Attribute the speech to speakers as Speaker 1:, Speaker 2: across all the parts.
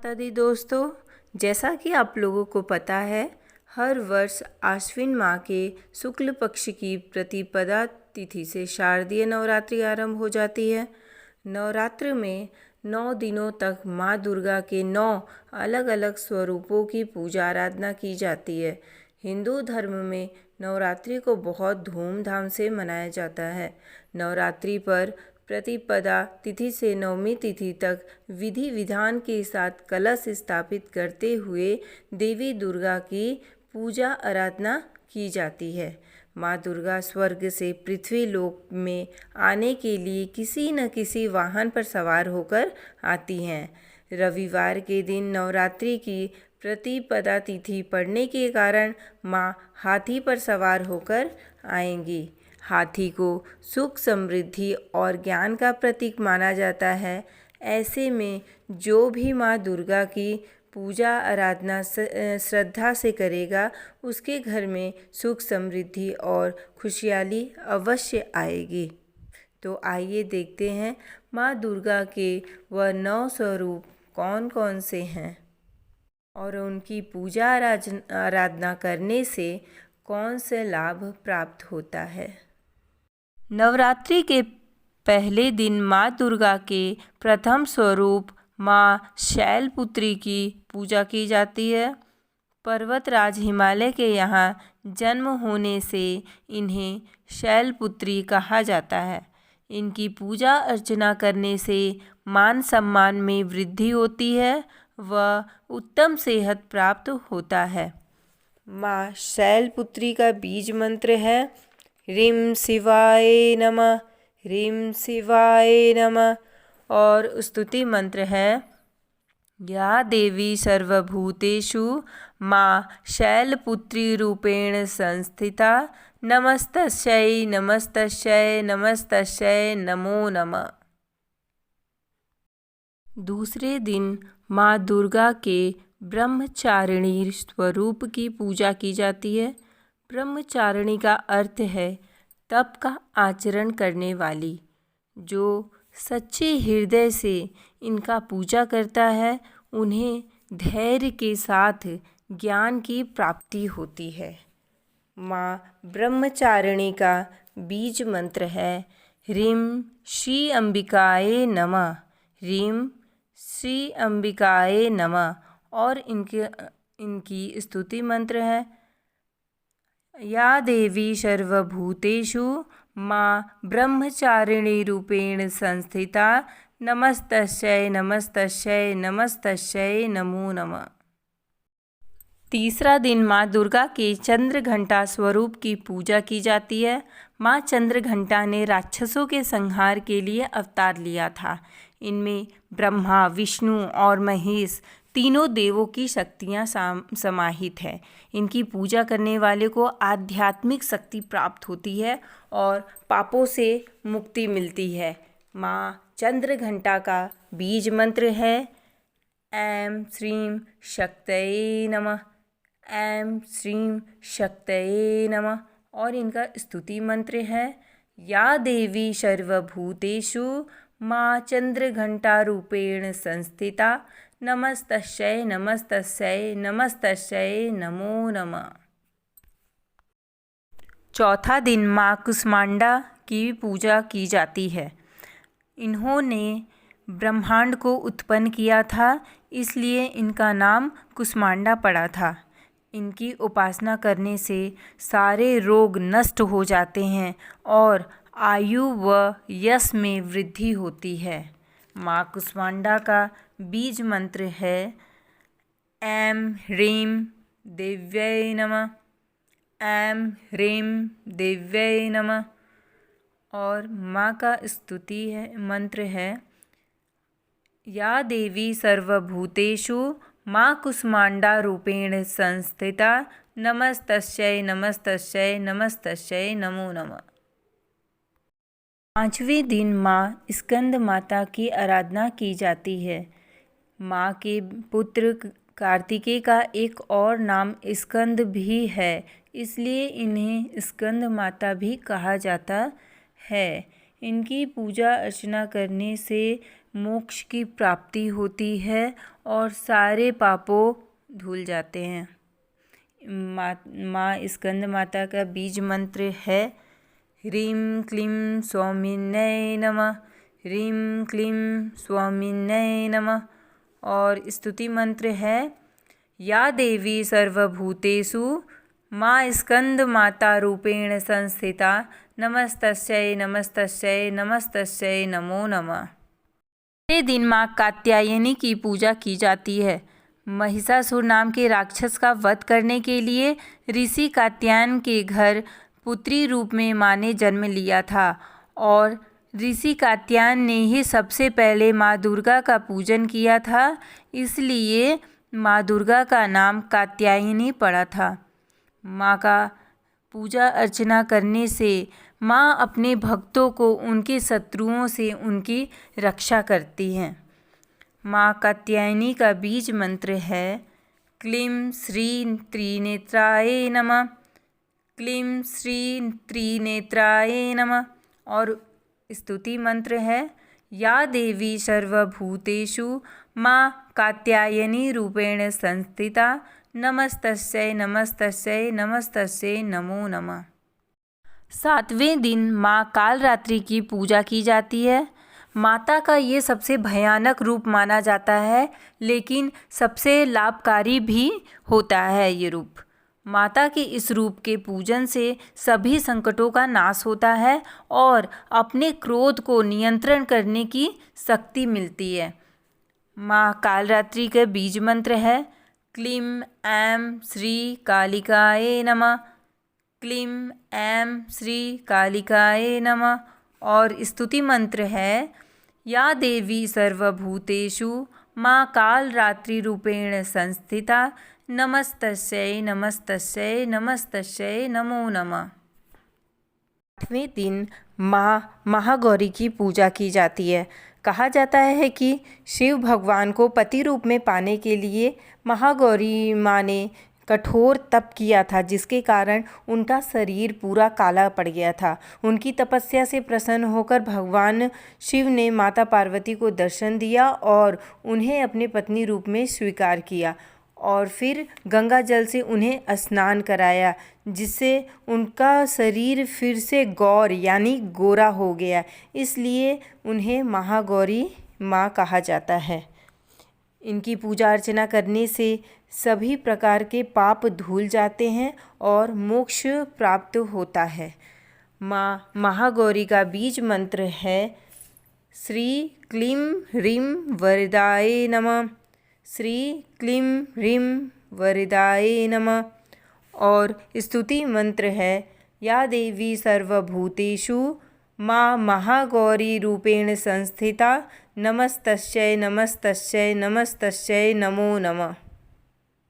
Speaker 1: माता दी दोस्तों, जैसा कि आप लोगों को पता है, हर वर्ष आश्विन माह के शुक्ल पक्ष की प्रतिपदा तिथि से शारदीय नवरात्रि आरंभ हो जाती है। नवरात्र में 9 दिनों तक माँ दुर्गा के 9 अलग अलग स्वरूपों की पूजा आराधना की जाती है। हिंदू धर्म में नवरात्रि को बहुत धूमधाम से मनाया जाता है। नवरात्रि पर प्रतिपदा तिथि से नवमी तिथि तक विधि विधान के साथ कलश स्थापित करते हुए देवी दुर्गा की पूजा आराधना की जाती है। माँ दुर्गा स्वर्ग से पृथ्वी लोक में आने के लिए किसी न किसी वाहन पर सवार होकर आती हैं। रविवार के दिन नवरात्रि की प्रतिपदा तिथि पड़ने के कारण माँ हाथी पर सवार होकर आएंगी। हाथी को सुख, समृद्धि और ज्ञान का प्रतीक माना जाता है। ऐसे में जो भी माँ दुर्गा की पूजा आराधना श्रद्धा से करेगा, उसके घर में सुख, समृद्धि और खुशहाली अवश्य आएगी। तो आइए देखते हैं माँ दुर्गा के वह 9 स्वरूप कौन कौन से हैं और उनकी पूजा आराधना करने से कौन से लाभ प्राप्त होता है। नवरात्रि के पहले दिन माँ दुर्गा के प्रथम स्वरूप माँ शैलपुत्री की पूजा की जाती है। पर्वतराज हिमालय के यहाँ जन्म होने से इन्हें शैलपुत्री कहा जाता है। इनकी पूजा अर्चना करने से मान सम्मान में वृद्धि होती है व उत्तम सेहत प्राप्त होता है। माँ शैलपुत्री का बीज मंत्र है ह्रीं शिवाय नमः, ह्रीं शिवाय नमः। और स्तुति मंत्र है या देवी सर्वभूतेषु माँ शैलपुत्री रूपेण संस्थिता, नमस्तस्यै नमस्तस्यै नमस्तस्यै नमो नमः। दूसरे दिन माँ दुर्गा के ब्रह्मचारिणी स्वरूप की पूजा की जाती है। ब्रह्मचारिणी का अर्थ है तप का आचरण करने वाली। जो सच्चे हृदय से इनका पूजा करता है, उन्हें धैर्य के साथ ज्ञान की प्राप्ति होती है। माँ ब्रह्मचारिणी का बीज मंत्र है ह्रीं श्री अंबिकाय नमः, ह्रीं श्री अंबिकाय नमः। और इनकी स्तुति मंत्र है या देवी सर्वभूतेषु माँ ब्रह्मचारिणी रूपेण संस्थिता, नमस्तस्यै नमस्तस्यै नमस्तस्यै नमो नमः। तीसरा दिन माँ दुर्गा के चंद्रघंटा स्वरूप की पूजा की जाती है। माँ चंद्रघंटा ने राक्षसों के संहार के लिए अवतार लिया था। इनमें ब्रह्मा, विष्णु और महेश तीनों देवों की शक्तियाँ समाहित है। इनकी पूजा करने वाले को आध्यात्मिक शक्ति प्राप्त होती है और पापों से मुक्ति मिलती है। माँ चंद्रघंटा का बीज मंत्र है ऐं श्रीं शक्तये नमः, ऐं श्रीं शक्तये नमः। और इनका स्तुति मंत्र है या देवी सर्वभूतेषु माँ चंद्रघंटा रूपेण संस्थिता, नमस्तस्यै नमस्तस्यै नमस्तस्यै नमो नमः। चौथा दिन माँ कुष्मांडा की पूजा की जाती है। इन्होंने ब्रह्मांड को उत्पन्न किया था, इसलिए इनका नाम कुष्मांडा पड़ा था। इनकी उपासना करने से सारे रोग नष्ट हो जाते हैं और आयु व यश में वृद्धि होती है। माँ कुष्मांडा का बीज मंत्र है ऐं ह्रीं देव्यै नमः, ऐं ह्रीं देव्यै नमः। और माँ का स्तुति मंत्र है या देवी सर्वभूतेषु माँ कुष्मांडा रूपेण संस्थिता, नमस्तस्यै नमस्तस्यै नमस्तस्यै नमो नमः। पाँचवें दिन माँ स्कंद माता की आराधना की जाती है। माँ के पुत्र कार्तिकेय का एक और नाम स्कंद भी है, इसलिए इन्हें स्कंद माता भी कहा जाता है। इनकी पूजा अर्चना करने से मोक्ष की प्राप्ति होती है और सारे पापों धुल जाते हैं। माँ स्कंद माता का बीज मंत्र है ह्रीं क्लीं स्वामिन्यै नमः, ह्रीं क्लीं स्वामिन्यै नमः। और स्तुति मंत्र है या देवी सर्वभूतेषु माँ स्कंद माता रूपेण संस्थिता, नमस्तस्यै नमस्तस्यै नमस्तस्यै नमो नमः। ये दिन माँ कात्यायनी की पूजा की जाती है। महिषासुर नाम के राक्षस का वध करने के लिए ऋषि कात्यायन के घर पुत्री रूप में माँ ने जन्म लिया था और ऋषि कात्यायन ने ही सबसे पहले माँ दुर्गा का पूजन किया था, इसलिए माँ दुर्गा का नाम कात्यायनी पड़ा था। माँ का पूजा अर्चना करने से माँ अपने भक्तों को उनके शत्रुओं से उनकी रक्षा करती हैं। माँ कात्यायनी का बीज मंत्र है क्लीं श्री त्रिनेत्राय नमः, क्लीं श्री त्रिनेत्राय नमः। और स्तुति मंत्र है या देवी सर्वभूतेषु माँ कात्यायनी रूपेण संस्थिता, नमस्तस्यै नमस्तस्यै नमस्तस्यै नमो नमः। 7वें दिन माँ कालरात्रि की पूजा की जाती है। माता का ये सबसे भयानक रूप माना जाता है, लेकिन सबसे लाभकारी भी होता है ये रूप। माता के इस रूप के पूजन से सभी संकटों का नाश होता है और अपने क्रोध को नियंत्रण करने की शक्ति मिलती है। माँ कालरात्रि के बीज मंत्र है क्लीं ऐं श्री कालिकाय नमः, क्लीं ऐं श्री कालिकाय नमः। और स्तुति मंत्र है या देवी सर्वभूतेषु माँ कालरात्रि रूपेण संस्थिता, नमस्तस्यै नमस्तस्यै नमस्तस्यै नमो नमः। 8वें दिन माँ महागौरी की पूजा की जाती है। कहा जाता है कि शिव भगवान को पति रूप में पाने के लिए महागौरी माँ ने कठोर तप किया था, जिसके कारण उनका शरीर पूरा काला पड़ गया था। उनकी तपस्या से प्रसन्न होकर भगवान शिव ने माता पार्वती को दर्शन दिया और उन्हें अपने पत्नी रूप में स्वीकार किया और फिर गंगा जल से उन्हें स्नान कराया, जिससे उनका शरीर फिर से गौर यानी गोरा हो गया। इसलिए उन्हें महागौरी माँ कहा जाता है। इनकी पूजा अर्चना करने से सभी प्रकार के पाप धुल जाते हैं और मोक्ष प्राप्त होता है। माँ महागौरी का बीज मंत्र है श्री क्लीं ह्रीं वरदाय नमः, श्री क्लीं ह्रीं वरदाय नमः। और स्तुति मंत्र है या देवी सर्वभूतेषु माँ महागौरी रूपेण संस्थिता, नमस्तस्यै नमस्तस्यै नमस्तस्यै नमो नमः।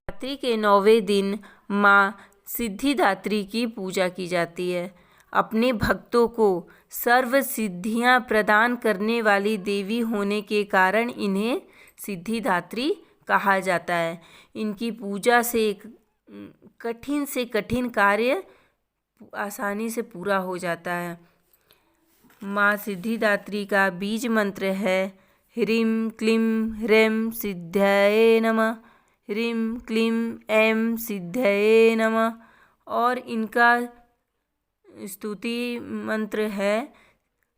Speaker 1: नवरात्रि के 9वें दिन माँ सिद्धिदात्री की पूजा की जाती है। अपने भक्तों को सर्व सिद्धियाँ प्रदान करने वाली देवी होने के कारण इन्हें सिद्धिदात्री कहा जाता है। इनकी पूजा से कठिन कार्य आसानी से पूरा हो जाता है। माँ सिद्धिदात्री का बीज मंत्र है ह्रीं क्लीं ह्रीं सिद्धाय नमः, ह्रीं क्लीं ऐं सिद्धाय नमः। और इनका स्तुति मंत्र है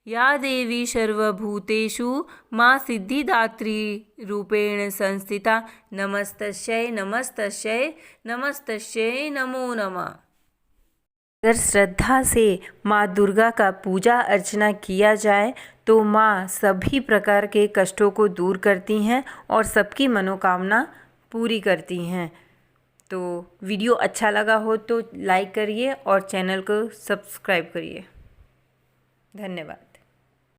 Speaker 1: या देवी सर्वभूतेषु माँ सिद्धिदात्री रूपेण संस्थिता, नमस्तस्यै नमस्तस्यै नमस्तस्यै नमो नमः। अगर श्रद्धा से माँ दुर्गा का पूजा अर्चना किया जाए तो माँ सभी प्रकार के कष्टों को दूर करती हैं और सबकी मनोकामना पूरी करती हैं। तो वीडियो अच्छा लगा हो तो लाइक करिए और चैनल को सब्सक्राइब करिए। धन्यवाद।